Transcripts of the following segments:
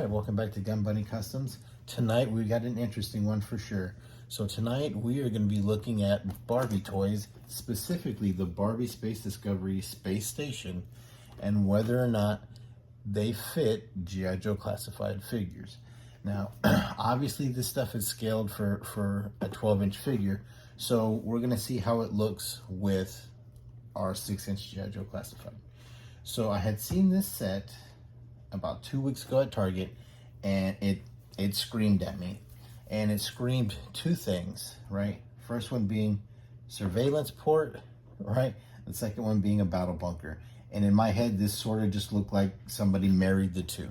welcome back to Gun Bunny Customs. Tonight we got an interesting one for sure. So tonight we are going to be looking at Barbie toys, specifically the Barbie Space Discovery Space Station, and whether or not they fit G.I. Joe classified figures. Now, obviously this stuff is scaled for a 12-inch figure, so we're going to see how it looks with our 6-inch G.I. Joe classified. So I had seen this set about 2 weeks ago at Target, and it screamed at me. And it screamed two things, right? First one being surveillance port, right? The second one being a battle bunker. And in my head, this sort of just looked like somebody married the two,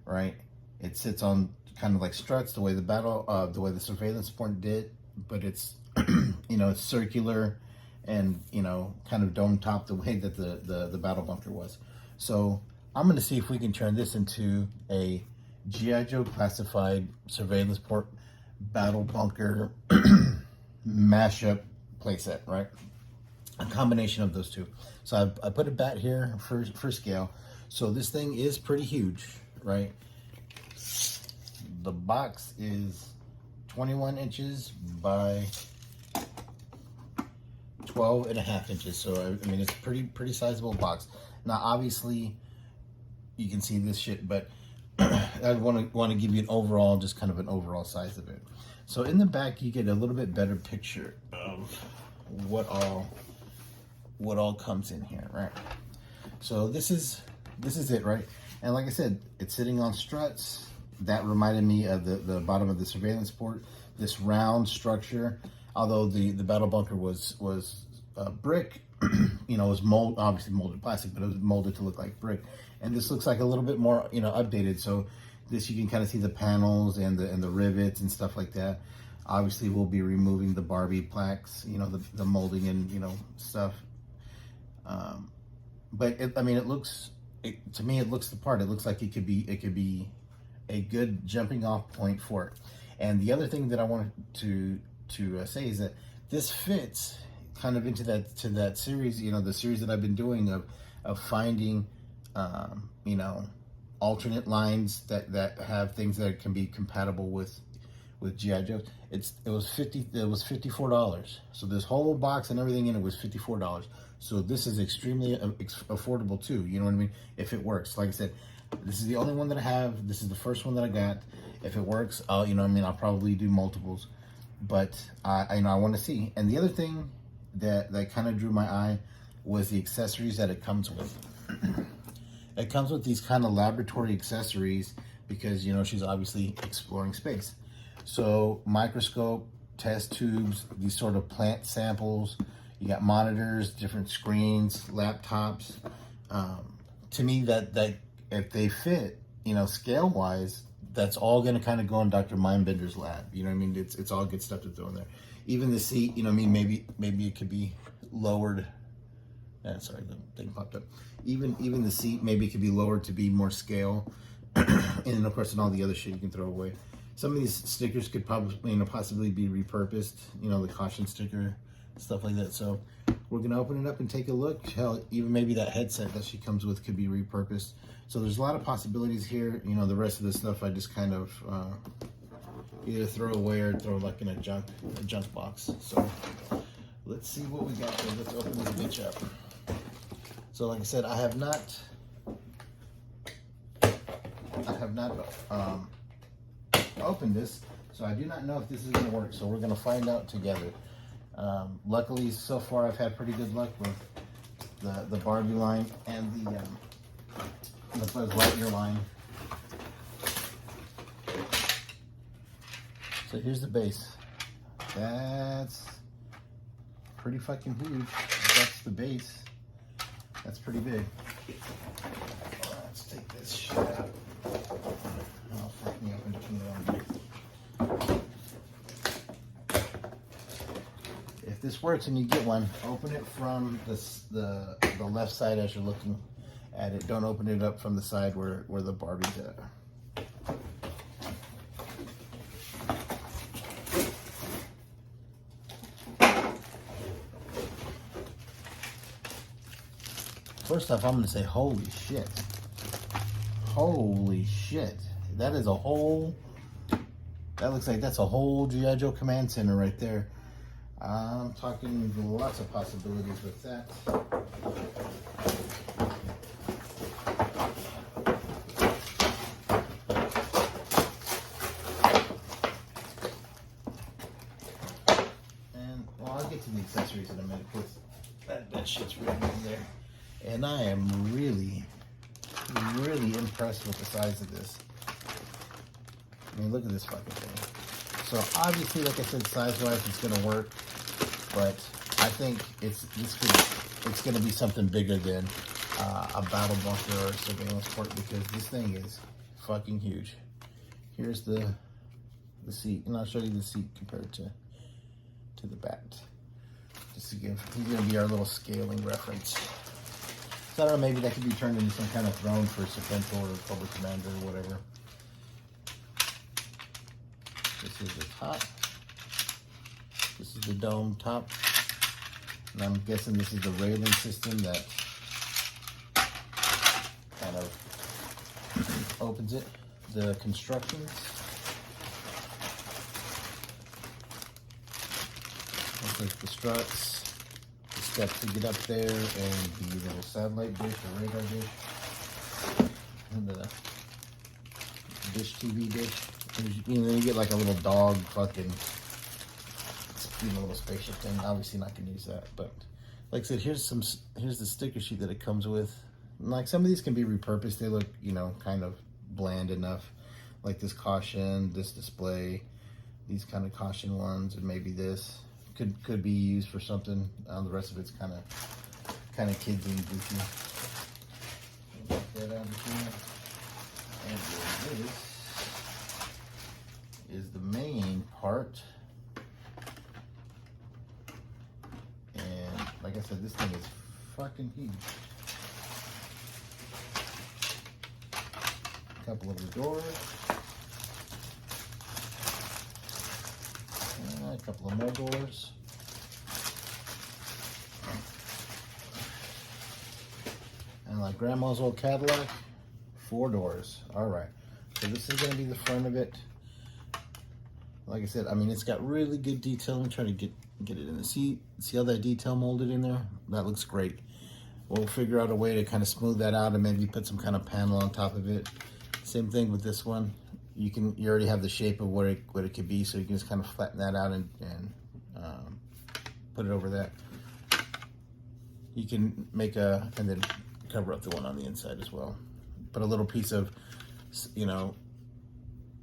right? It sits on kind of like struts, the way the surveillance port did, but it's, you know, it's circular and, you know, kind of dome top the way that the battle bunker was. So I'm going to see if we can turn this into a G.I. Joe classified surveillance port battle bunker mashup playset, right? A combination of those two. So I put a bat here for scale. So this thing is pretty huge, right? The box is 21 inches by 12.5 inches. So I mean, it's a pretty sizable box. Now, obviously, you can see this shit, but I want to give you an overall, just kind of an overall size of it. So in the back, you get a little bit better picture of what all comes in here, right? So this is it, right? And like I said, it's sitting on struts. That reminded me of the bottom of the surveillance port. This round structure, although the battle bunker was brick, you know, it was obviously molded plastic, but it was molded to look like brick. And this looks like a little bit more, you know, updated. So this, you can kind of see the panels and the rivets and stuff like that. Obviously, we'll be removing the Barbie plaques, you know, the molding and, you know, stuff. But I mean, to me, it looks the part. It looks like it could be a good jumping off point for it. And the other thing that I wanted to say is that this fits kind of into that series, you know, the series that I've been doing of finding, you know, alternate lines that have things that can be compatible with G.I. Joe. It was $54. So this whole box and everything in it was $54. So this is extremely affordable too. You know what I mean? If it works, like I said, this is the only one that I have. This is the first one that I got. If it works, you know what I mean, I'll probably do multiples. But I want to see. And the other thing that kind of drew my eye was the accessories that it comes with. It comes with these kind of laboratory accessories because, you know, she's obviously exploring space. So microscope, test tubes, these sort of plant samples. You got monitors, different screens, laptops. To me, that if they fit, you know, scale wise, that's all going to kind of go in Dr. Mindbender's lab. You know what I mean? It's all good stuff to throw in there. Even the seat, you know what I mean? Maybe it could be lowered. Sorry, the thing popped up. Even the seat, maybe it could be lowered to be more scale. And then of course, and all the other shit you can throw away. Some of these stickers could probably, you know, possibly be repurposed. You know, the caution sticker, stuff like that. So we're gonna open it up and take a look. Hell, even maybe that headset that she comes with could be repurposed. So there's a lot of possibilities here. You know, the rest of the stuff I just kind of either throw away or throw like in a junk box. So let's see what we got there. Let's open this bitch up. So like I said, I have not opened this, so I do not know if this is gonna work. So we're gonna find out together. Luckily, so far I've had pretty good luck with the Barbie line and the Buzz Lightyear line. So here's the base. That's pretty fucking huge. That's the base. That's pretty big. Let's take this shit out. Oh, fuck me up and turn it on. If this works and you get one, open it from the left side as you're looking at it. Don't open it up from the side where the Barbie's at. First off, I'm going to say, holy shit. Holy shit. that is a whole, that looks like that's a whole G.I. Joe command center right there. I'm talking lots of possibilities with that. And well, I'll get to the accessories in a minute because that shit's really in there. And I am really impressed with the size of this. I mean, look at this fucking thing. So obviously, like I said, size-wise, it's gonna work, but I think it's gonna be something bigger than a battle bunker or a surveillance port, because this thing is fucking huge. Here's the seat, and I'll show you the seat compared to the Bat. Just again, he's gonna be our little scaling reference. So I don't know, maybe that could be turned into some kind of throne for Serpentor or Cobra Commander or whatever. This is the top. This is the dome top. And I'm guessing this is the railing system that kind of opens it. The constructions. Looks like the struts. The steps to get up there, and the little satellite dish or radar dish. And the dish TV dish. You know, you get like a little dog fucking, you know, little spaceship thing. Obviously not gonna use that, but like I said, here's the sticker sheet that it comes with. And like some of these can be repurposed. They look, you know, kind of bland enough. Like this caution, this display, these kind of caution ones, and maybe this could be used for something. The rest of it's kind of kidsy and goofy. Get that out of here. And this is the main part, and like I said, this thing is fucking huge. A couple of the doors, a couple of more doors, and like Grandma's old Cadillac, 4 doors. All right, so this is going to be the front of it. Like I said, I mean, it's got really good detail. Let me try to get it in the seat. See how that detail molded in there? That looks great. We'll figure out a way to kind of smooth that out and maybe put some kind of panel on top of it. Same thing with this one. You already have the shape of what it could be, so you can just kind of flatten that out and put it over that. You can make and then cover up the one on the inside as well. Put a little piece of, you know,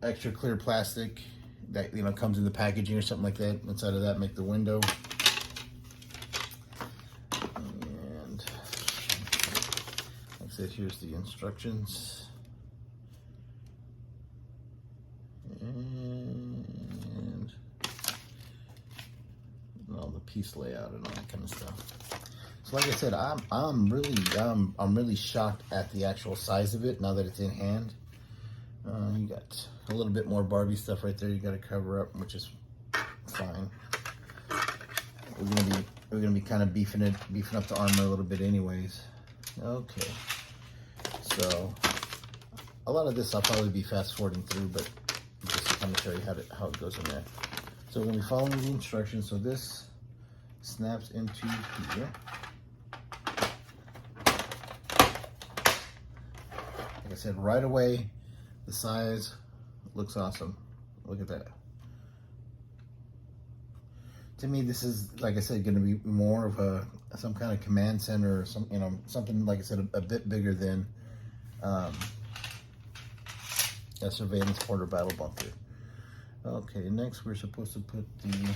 extra clear plastic that, you know, comes in the packaging or something like that. Inside of that, make the window. And like I said, here's the instructions. And all the piece layout and all that kind of stuff. So like I said, I'm really shocked at the actual size of it now that it's in hand. You got a little bit more Barbie stuff right there you got to cover up, which is fine. We're gonna be kind of beefing up the armor a little bit anyways. Okay, so a lot of this I'll probably be fast forwarding through, but just to kind of show you how it goes in there. So we're gonna be following the instructions. So this snaps into here. Like I said, right away, the size looks awesome. Look at that. To me, this is, like I said, going to be more of some kind of command center or some, you know, something, like I said, a bit bigger than a surveillance port or battle bunker. Okay, next we're supposed to put the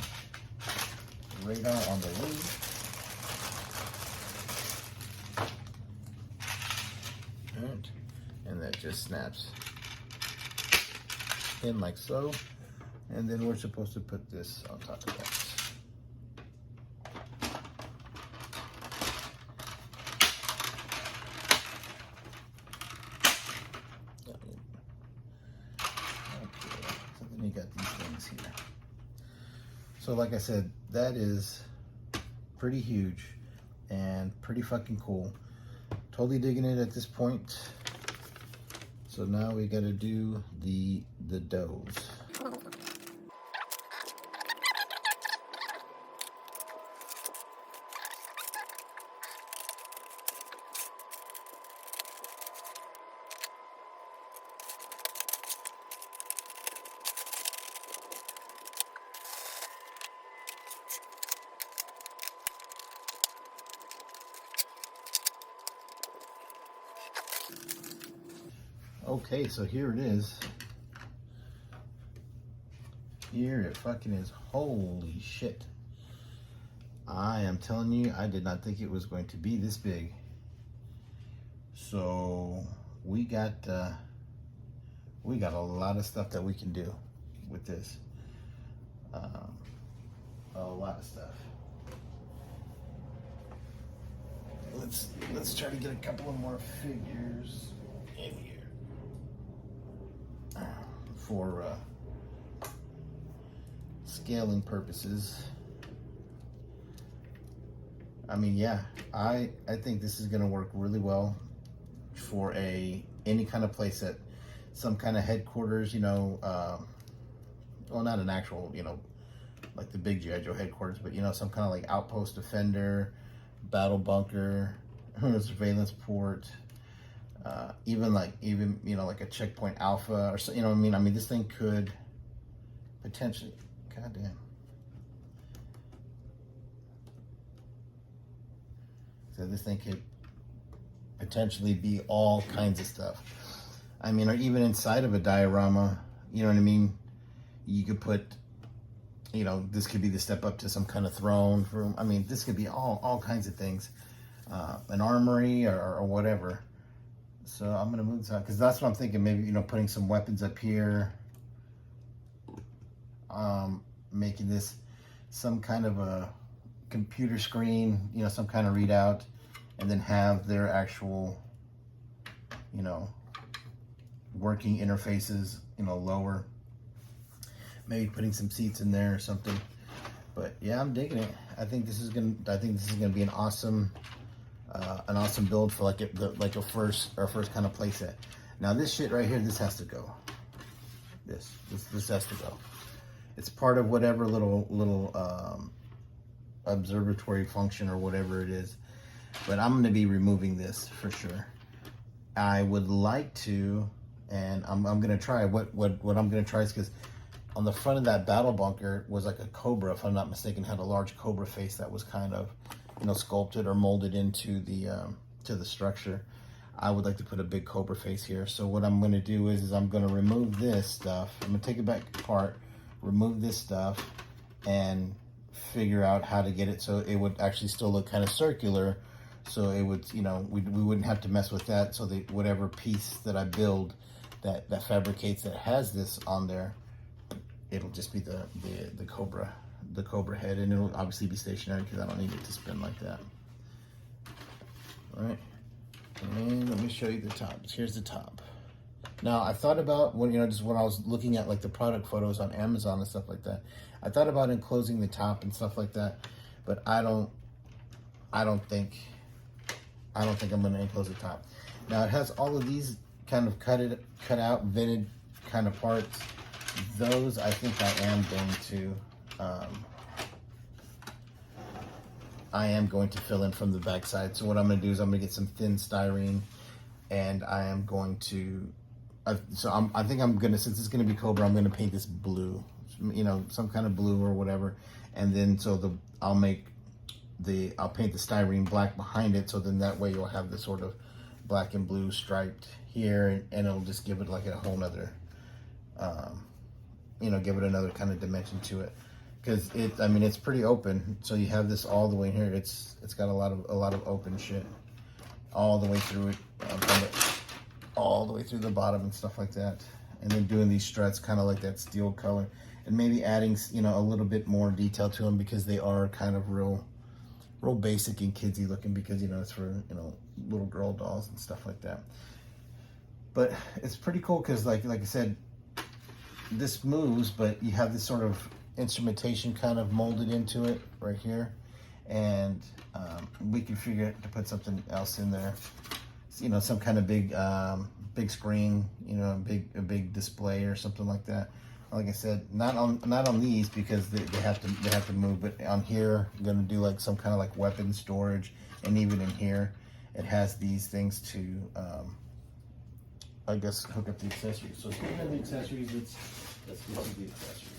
radar on the lid. All right, and that just snaps in like so, and then we're supposed to put this on top of that. Okay, so then you got these things here. So like I said, that is pretty huge and pretty fucking cool. Totally digging it at this point. So now we got to do the does. Okay, so here it is. Here it fucking is. Holy shit. I am telling you, I did not think it was going to be this big. So we got a lot of stuff that we can do with this. A lot of stuff. Let's try to get a couple of more figures in here for scaling purposes. I mean, yeah, I think this is gonna work really well for any kind of playset, some kind of headquarters, you know, well, not an actual, you know, like the big G.I. Joe headquarters, but you know, some kind of like outpost defender, battle bunker, surveillance port, even you know, like a checkpoint alpha or so, you know what I mean? I mean, this thing could potentially, goddamn. So this thing could potentially be all kinds of stuff. I mean, or even inside of a diorama, you know what I mean? You could put, you know, this could be the step up to some kind of throne room. I mean, this could be all kinds of things. An armory or whatever. So I'm gonna move this out because that's what I'm thinking. Maybe, you know, putting some weapons up here, making this some kind of a computer screen, you know, some kind of readout, and then have their actual, you know, working interfaces, you know, lower. Maybe putting some seats in there or something. But yeah, I'm digging it. I think this is gonna be an awesome build for like our first kind of playset. Now this shit right here, this has to go. This has to go. It's part of whatever little observatory function or whatever it is. But I'm gonna be removing this for sure. I would like to, and I'm gonna try. What I'm gonna try is, because on the front of that battle bunker was like a cobra, if I'm not mistaken, had a large cobra face that was kind of, you know, sculpted or molded into the to the structure. I would like to put a big cobra face here. So what I'm gonna do is I'm gonna remove this stuff. I'm gonna take it back apart, remove this stuff, and figure out how to get it so it would actually still look kind of circular. So it would, you know, we wouldn't have to mess with that. So that whatever piece that I build that fabricates that has this on there, it'll just be the cobra head, and it'll obviously be stationary because I don't need it to spin like that. All right, and let me show you the top. Here's the top. Now I thought about when, you know, just when I was looking at like the product photos on Amazon and stuff like that, I thought about enclosing the top and stuff like that, but I don't think I'm gonna enclose the top. Now it has all of these kind of cut out, vented kind of parts. Those I think I am going to fill in from the back side. So what I'm going to do is I'm going to get some thin styrene, and I am going to, I think I'm going to, since it's going to be Cobra, I'm going to paint this blue, you know, some kind of blue or whatever. And then I'll paint the styrene black behind it. So then that way you'll have the sort of black and blue striped here, and it'll just give it like a whole nother, you know, give it another kind of dimension to it, because it's pretty open. So you have this all the way in here. It's got a lot of open shit all the way through it, all the way through the bottom and stuff like that. And then doing these struts kind of like that steel color, and maybe adding, you know, a little bit more detail to them, because they are kind of real basic and kidsy looking, because, you know, it's for, you know, little girl dolls and stuff like that. But it's pretty cool because, like I said, this moves, but you have this sort of instrumentation kind of molded into it right here, and we can figure to put something else in there, you know, some kind of big big screen, you know, a big display or something like that. Like I said, not on these because they have to move, but on here I'm gonna do like some kind of like weapon storage, and even in here it has these things to I guess hook up the accessories. So speaking of the accessories, let's get to the accessories.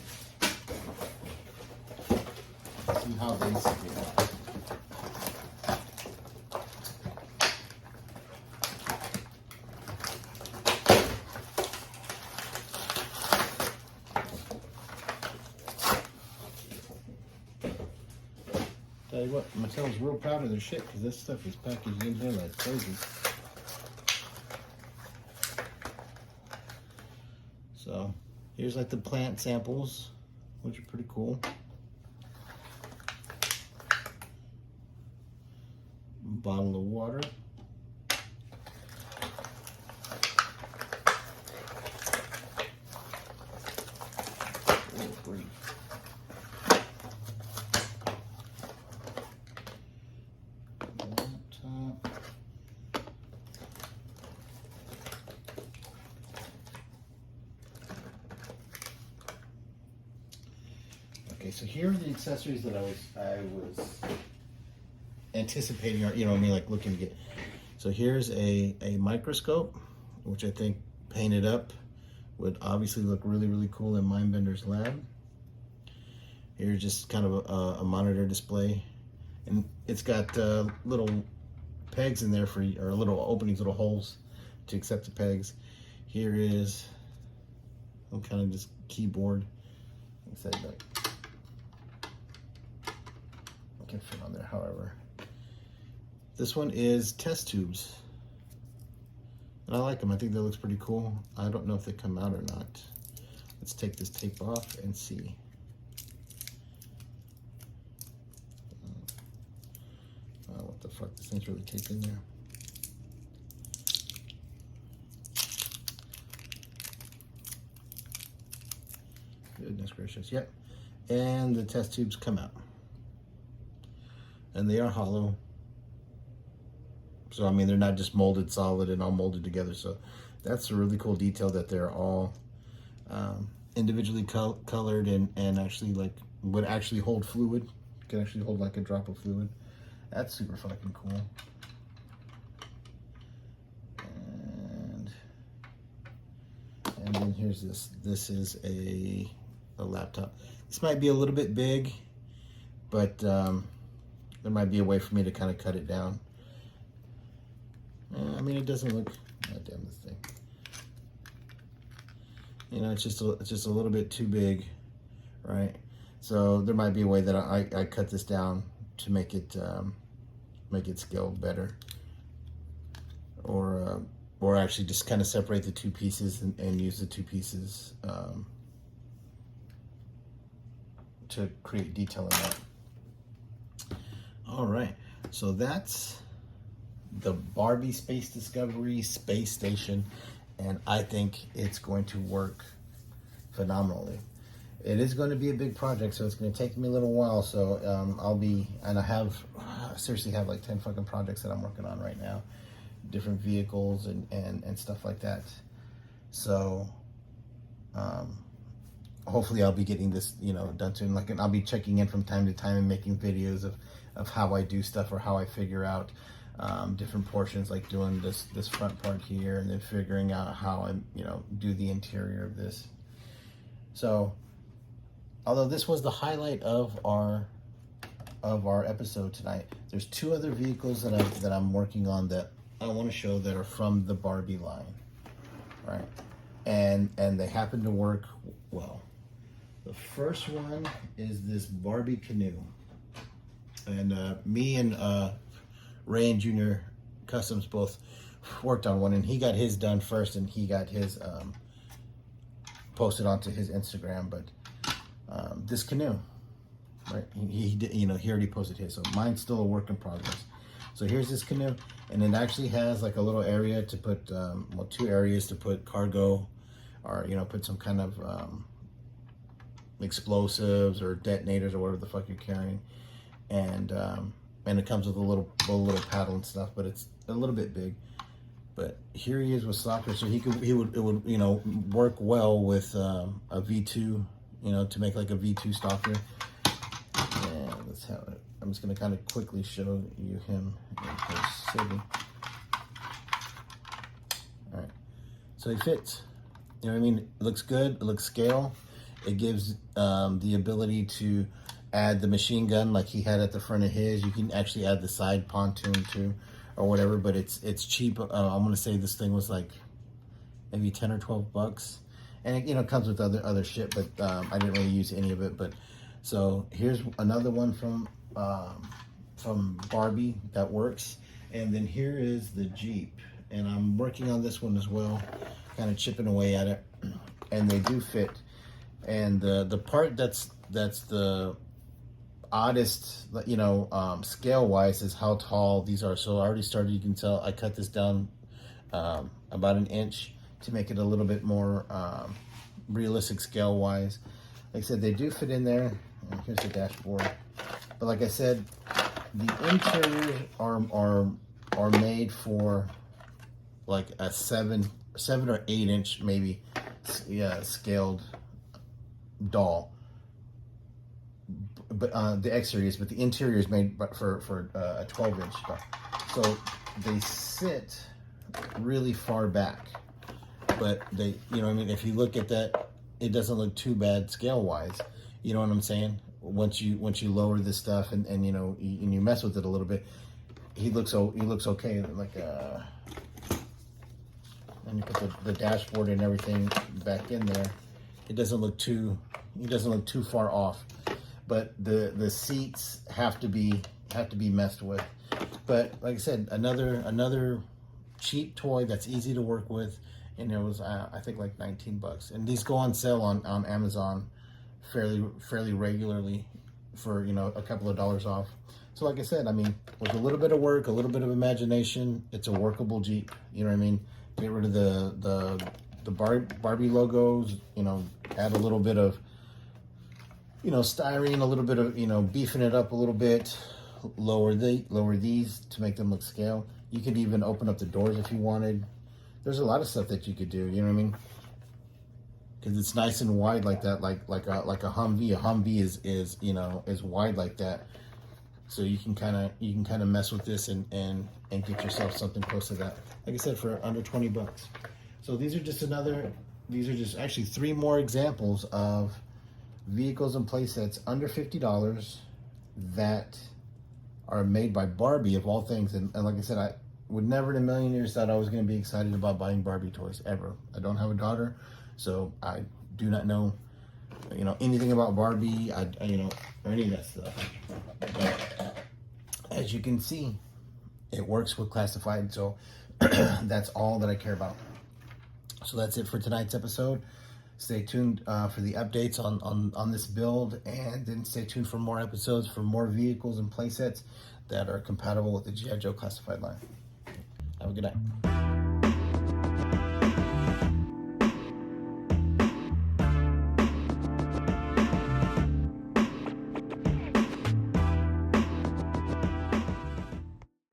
See how basic they are. Tell you what, Mattel's real proud of their shit because this stuff is packaged in here like crazy. So here's like the plant samples, which are pretty cool. Bottle of water. Okay, so here are the accessories that I was anticipating, or you know, I mean, like looking to get. So here's a microscope, which I think painted up would obviously look really cool in Mindbender's lab. Here's just kind of a monitor display, and it's got little pegs in there for, or little openings, little holes to accept the pegs. Here is some kind of just keyboard. Like I said, like, I can fit on there, however. This one is test tubes, and I like them. I think that looks pretty cool. I don't know if they come out or not. Let's take this tape off and see. What the fuck? This thing's really taped in there. Goodness gracious. Yep. And the test tubes come out. And they are hollow. So, I mean, they're not just molded solid and all molded together. So that's a really cool detail that they're all individually colored and actually like would actually hold fluid. Can actually hold like a drop of fluid. That's super fucking cool. And then here's this. This is a laptop. This might be a little bit big, but there might be a way for me to kind of cut it down. I mean, it doesn't look. God damn this thing. You know, it's just a little bit too big, right? So there might be a way that I cut this down to make it scale better, or actually just kind of separate the two pieces and use the two pieces to create detail in that. All right, so that's the Barbie Space Discovery Space Station, and I think it's going to work phenomenally. It is going to be a big project, so it's going to take me a little while. So I seriously have like 10 fucking projects that I'm working on right now, different vehicles and stuff like that. So hopefully I'll be getting this, you know, done soon. Like, and I'll be checking in from time to time and making videos of how I do stuff or how I figure out different portions, like doing this front part here, and then figuring out how I, you know, do the interior of this. So, although this was the highlight of our episode tonight, there's two other vehicles that I'm working on that I want to show that are from the Barbie line, right? And they happen to work well. The first one is this Barbie canoe, and me and Ray and Junior Customs both worked on one, and he got his done first, and he got his posted onto his Instagram. But this canoe, right? He did, you know, he already posted his, so mine's still a work in progress. So here's this canoe, and it actually has like a little area to put, well, two areas to put cargo, or, you know, put some kind of explosives or detonators or whatever the fuck you're carrying, and it comes with a little paddle and stuff, but it's a little bit big. But here he is with soccer, so it would you know, work well with a V2, you know, to make like a V2 stalker. And let's have it. I'm just gonna kind of quickly show you him in his city. All right, so he fits. You know what I mean? It looks good. It looks scale. It gives the ability to add the machine gun like he had at the front of his. You can actually add the side pontoon too, or whatever. But it's cheap. I'm gonna say this thing was like maybe 10 or 12 bucks, and it, you know, comes with other shit. But I didn't really use any of it. But so here's another one from Barbie that works, and then here is the Jeep, and I'm working on this one as well, kind of chipping away at it, and they do fit. And the part that's the oddest, you know, scale wise, is how tall these are. So I already started, you can tell I cut this down about 1 inch to make it a little bit more realistic scale wise. Like I said, they do fit in there. And here's the dashboard. But like I said, the interiors are made for like a 7 or 8 inch maybe, yeah, scaled doll. But the exterior is, but the interior is made for a 12 inch doll. So they sit really far back, but they, you know what I mean, if you look at that, it doesn't look too bad scale wise. You know what I'm saying? Once you lower this stuff and you know, and you mess with it a little bit, he looks okay. Like and you put the dashboard and everything back in there, it doesn't look too far off. But the seats have to be messed with. But like I said, another cheap toy that's easy to work with, and it was I think like 19 bucks. And these go on sale on Amazon fairly regularly for, you know, a couple of dollars off. So like I said, I mean, with a little bit of work, a little bit of imagination, it's a workable Jeep. You know what I mean? Get rid of the Barbie logos, you know, add a little bit of, you know, styrene, a little bit of, you know, beefing it up a little bit, lower these to make them look scale. You could even open up the doors if you wanted. There's a lot of stuff that you could do, you know what I mean? Because it's nice and wide like that, like a Humvee. A Humvee is you know, is wide like that. So you can kind of mess with this and get yourself something close to that. Like I said, for under 20 bucks. So these are just actually 3 more examples of vehicles and playsets under $50 that are made by Barbie, of all things. And like I said, I would never in a million years thought I was going to be excited about buying Barbie toys ever. I don't have a daughter, so I do not know, you know, anything about Barbie, you know, or any of that stuff. But as you can see, it works with classified, so that's all that I care about. So that's it for tonight's episode. Stay tuned for the updates on this build, and then stay tuned for more episodes for more vehicles and playsets that are compatible with the G.I. Joe classified line. Have a good night.